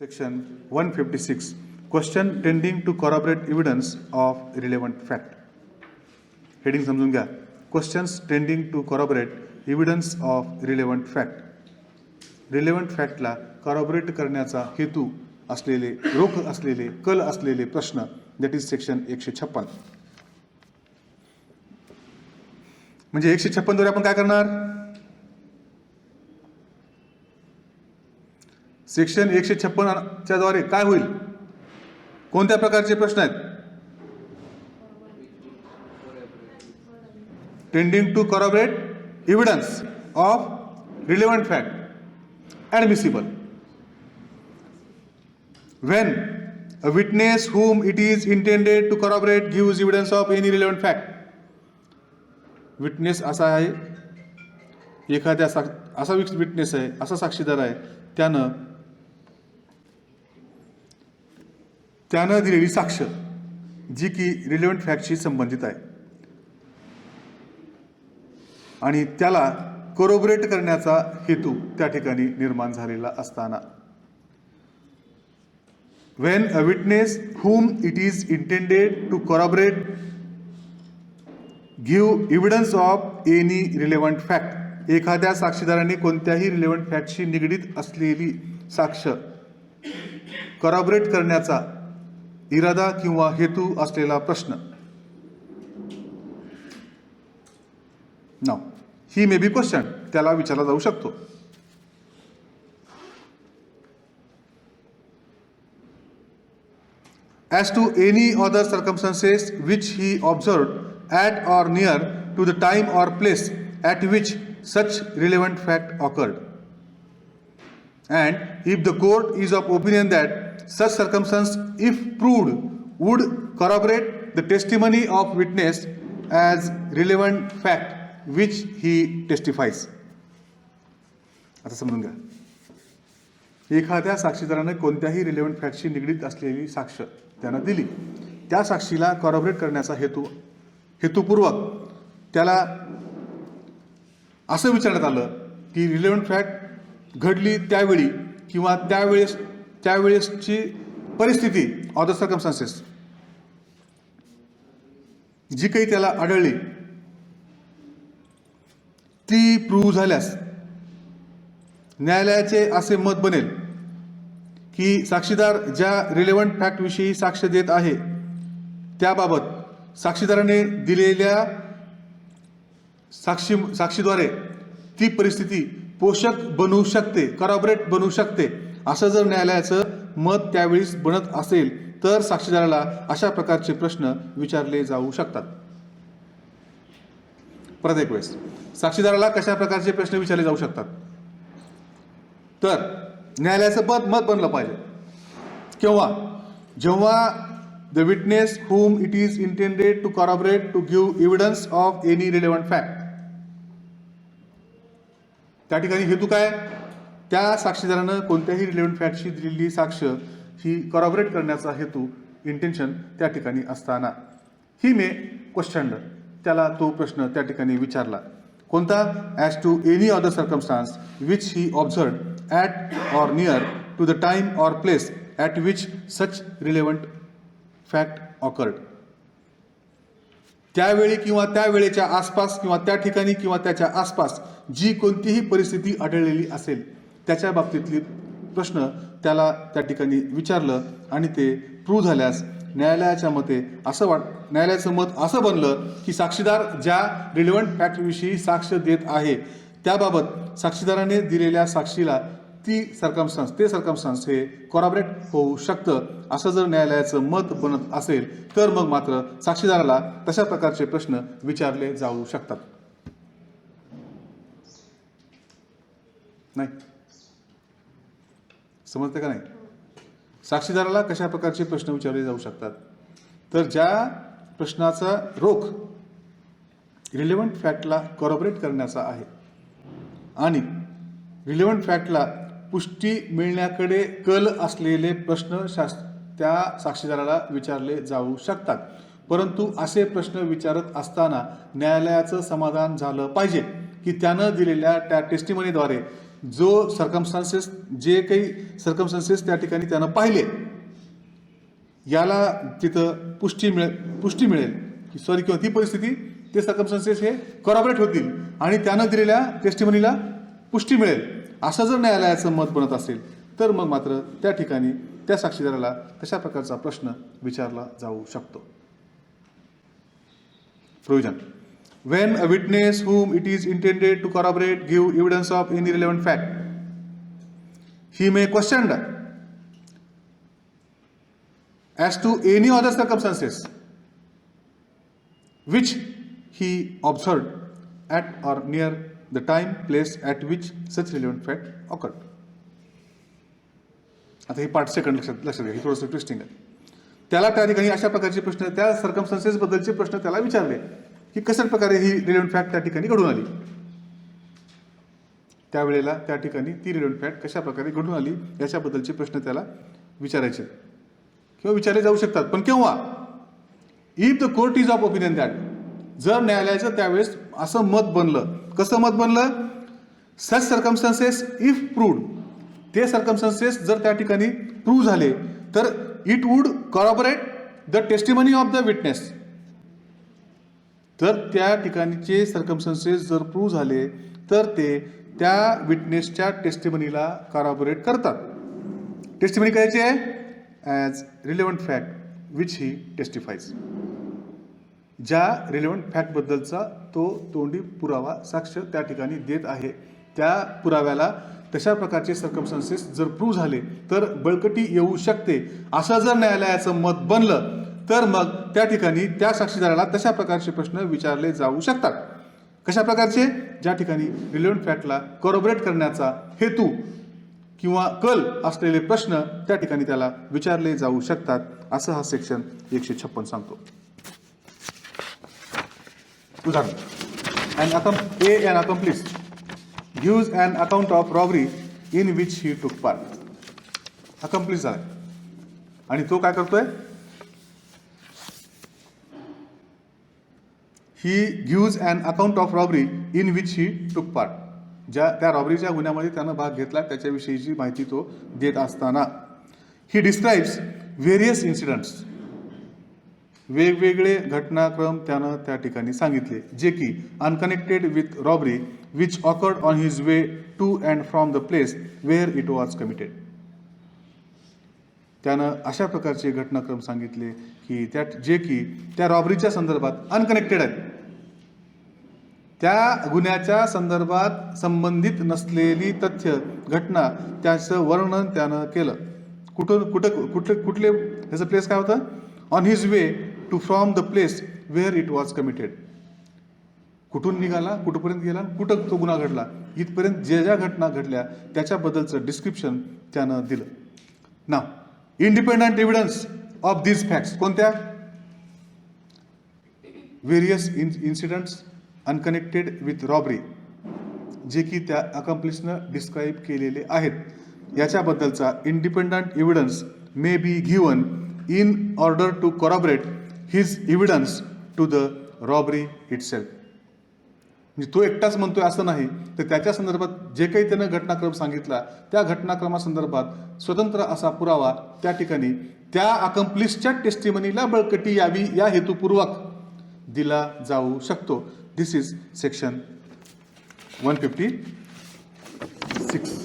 Section 156. Question tending to corroborate evidence of relevant fact. Heading समजून घ्या. Questions tending to corroborate evidence of relevant fact. Relevant fact ला corroborate करण्याचा हेतू असलेले, रोख असलेले, कल असलेले प्रश्न, that is section 156. म्हणजे 156 द्वारे आपण काय करणार? सेक्शन 156 च्या द्वारे काय होईल? कोणत्या प्रकारचे प्रश्न आहेत? Tending to corroborate evidence of relevant fact admissible when a witness whom it is intended to corroborate gives evidence of any relevant fact. Witness असा आहे, एखाद्या असा विटनेस आहे, असा साक्षीदार आहे, त्यानं दिलेली साक्ष जी की रिलेव्हंट फॅक्टशी संबंधित आहे आणि त्याला कोरोबरेट करण्याचा हेतू त्या ठिकाणी निर्माण झालेला असताना. When a witness whom it is intended to corroborate give evidence of any relevant fact. एखाद्या साक्षीदाराने कोणत्याही रिलेव्हंट फॅक्टशी निगडीत असलेली साक्ष कोरॉबरेट करण्याचा इरादा किंवा हेतू असलेला प्रश्न. Now he may be question, त्याला विचारला जाऊ शकतो. As to any other circumstances which he observed at or near to the time or place at which such relevant fact occurred. And if the court is of opinion that such circumstance, if proved, would corroborate the testimony of witness as relevant fact which he testifies. आता समजून घ्या. एखाद्या साक्षीदाराने कोणत्याही relevant फॅक्टशी निगडीत असलेली साक्ष त्यानं दिली, त्या साक्षीला कॉरॉबरेट करण्याचा हेतुपूर्वक त्याला असं विचारण्यात आलं की रिलेव्हंट फॅक्ट घडली त्यावेळी किंवा त्यावेळेसची परिस्थिती, ऑर द सर्कमस्टान्सेस जी काही त्याला आढळली ती प्रूव्ह झाल्यास न्यायालयाचे असे मत बनेल की साक्षीदार ज्या रिलेव्हंट फॅक्ट विषयी साक्ष देत आहे त्याबाबत साक्षीदाराने दिलेल्या साक्षीद्वारे ती परिस्थिती पोषक बनू शकते, कॉरॉबरेट बनू शकते, असं जर न्यायालयाचं मत त्यावेळी बनत असेल तर साक्षीदाराला अशा प्रकारचे प्रश्न विचारले जाऊ शकतात. परत एक वेळेस साक्षीदाराला कशा प्रकारचे प्रश्न विचारले जाऊ शकतात? तर न्यायालयाचं मत बनलं पाहिजे जेव्हा the witness whom it is intended to corroborate to give evidence of any relevant fact. त्या ठिकाणी हेतू काय? त्या साक्षीदारानं कोणत्याही रिलेव्हंट फॅक्टशी दिलेली साक्ष ही कॉरॉबरेट करण्याचा हेतू, इंटेन्शन त्या ठिकाणी असताना ही मे क्वेश्चन, त्याला तो प्रश्न त्या ठिकाणी विचारला. कोणता? As to any other circumstance which he observed at or near to the time or place at which such relevant fact occurred. त्यावेळी किंवा त्यावेळेच्या आसपास किंवा त्या ठिकाणी किंवा त्याच्या आसपास जी कोणतीही परिस्थिती आढळलेली असेल त्याच्या बाबतीतली प्रश्न त्याला त्या ठिकाणी विचारलं आणि ते प्रूव्ह झाल्यास न्यायालयाच्या न्यायालयाचं मत असं बनलं की साक्षीदार ज्या रिलेव्हंट फॅक्टविषयी साक्ष देत आहे त्याबाबत साक्षीदाराने दिलेल्या साक्षीला ते सर्कमस्टान्स हे कॉरॉबरेट होऊ शकतं, असं जर न्यायालयाचं मत बनत असेल तर मग मात्र साक्षीदाराला तशा प्रकारचे प्रश्न विचारले जाऊ शकतात. नाही समजते का? नाही. साक्षीदाराला कशा प्रकारचे प्रश्न विचारले जाऊ शकतात? तर ज्या प्रश्नाचा रोख रिलेव्हंट फॅक्टला कॉरॉबरेट करण्याचा आहे आणि रिलेव्हंट फॅक्टला पुष्टी मिळण्याकडे कल असलेले प्रश्न त्या साक्षीदाराला विचारले जाऊ शकतात. परंतु असे प्रश्न विचारत असताना न्यायालयाचं समाधान झालं पाहिजे की त्यानं दिलेल्या त्या टेस्टिमनीद्वारे जो सर्कमस्टान्सेस, जे काही सर्कमस्टान्सेस त्या ठिकाणी त्यानं पाहिले, याला तिथं पुष्टी मिळेल की सॉरी, किंवा ती परिस्थिती, ते सर्कमस्टान्सेस हे कॉरॉबरेट होतील आणि त्यानं दिलेल्या टेस्टिमनीला पुष्टी मिळेल, असं जर न्यायालयाचं मत बनत असेल तर मग मात्र त्या ठिकाणी त्या साक्षीदाराला तशा प्रकारचा प्रश्न विचारला जाऊ शकतो. Provision. When a witness whom it is intended to corroborate give evidence of any relevant fact, he may question as to any other circumstances which he observed at or near the time, place at which such relevant fact occurred. आता ही part second लक्षात घ्या, ही थोडंसं twisting आहे. त्याला त्या ठिकाणी अशा प्रकारचे प्रश्न, त्या सर्कमस्टान्सेस बद्दलचे प्रश्न त्याला विचारले की कशा प्रकारे ही रिलेव्हंट फॅक्ट त्या ठिकाणी घडून आली, त्यावेळेला त्या ठिकाणी ती रिलेव्हंट फॅक्ट कशा प्रकारे घडून आली याच्याबद्दलचे प्रश्न त्याला विचारायचे किंवा विचारले जाऊ शकतात. पण केव्हा? If the court is of opinion that, जर न्यायालयाचं त्यावेळेस असं मत बनलं. कसं मत बनलं? सच सर्कमस्टान्सेस इफ प्रूव्ड, ते सर्कमस्टान्सेस जर त्या ठिकाणी प्रूव्ह झाले तर it would corroborate the testimony of the witness. तर त्या ठिकाणीचे सर्कमस्टान्सेस जर प्रूव्ह झाले तर ते त्या विटनेसच्या टेस्टिमनीला कॉरॉबरेट करतात. टेस्टिमनी करायची आहे ॲज रिलेव्हंट फॅक्ट विच ही टेस्टिफाईज. ज्या रिलेव्हंट फॅक्टबद्दलचा तो तोंडी पुरावा साक्ष त्या ठिकाणी देत आहे, त्या पुराव्याला तशा प्रकारचे सर्कमस्टान्सेस जर प्रूव्ह झाले तर बळकटी येऊ शकते, असं जर न्यायालयाचं मत बनलं तर मग त्या ठिकाणी त्या साक्षीदाराला तशा प्रकारचे प्रश्न विचारले जाऊ शकतात. कशा प्रकारचे? ज्या ठिकाणी रिलेव्हंट फॅक्टला कॉरॉबरेट करण्याचा हेतू किंवा कल असलेले प्रश्न त्या ठिकाणी त्याला विचारले जाऊ शकतात, असं हा सेक्शन 156 सांगतो. उदाहरण. an accomplice gives an account of robbery in which he took part. accomplice झाला आणि तो काय करतोय? he gives an account of robbery in which he took part. त्या रॉबरीच्या गुन्ह्यामध्ये त्यानं भाग घेतला त्याच्याविषयीची माहिती तो देत असताना he describes various incidents, वेगवेगळे घटनाक्रम त्यानं त्या ठिकाणी सांगितले जे की unconnected with robbery which occurred on his way to and from the place where it was committed. त्यानं अशा प्रकारचे घटनाक्रम सांगितले की जे की त्या रॉबरीच्या संदर्भात अनकनेक्टेड आहेत, त्या गुन्ह्याच्या संदर्भात संबंधित नसलेली तथ्य घटना त्याचं वर्णन त्यानं केलं. कुठले त्याचं प्लेस काय होतं? On his way to from the place where it was committed. कुठून निघाला, कुठपर्यंत गेला, कुठं तो गुन्हा घडला, इथपर्यंत ज्या घटना घडल्या त्याच्याबद्दलचं डिस्क्रिप्शन त्यानं दिलं. ना independent evidence of this facts, कोणत्या? Various incidents unconnected with robbery, जे की त्या अकम्प्लिसनं डिस्क्राईब केलेले आहेत, याच्याबद्दलचा independent evidence may be given in order to corroborate his evidence to the robbery itself. म्हणजे तो एकटाच म्हणतोय असं नाही, तर त्याच्या संदर्भात जे काही त्यानं घटनाक्रम सांगितला त्या घटनाक्रमासंदर्भात स्वतंत्र असा पुरावा त्या ठिकाणी त्या अकम्प्लिसच्या टेस्टिमनीला बळकटी यावी या हेतुपूर्वक दिला जाऊ शकतो. दिस इज सेक्शन 156.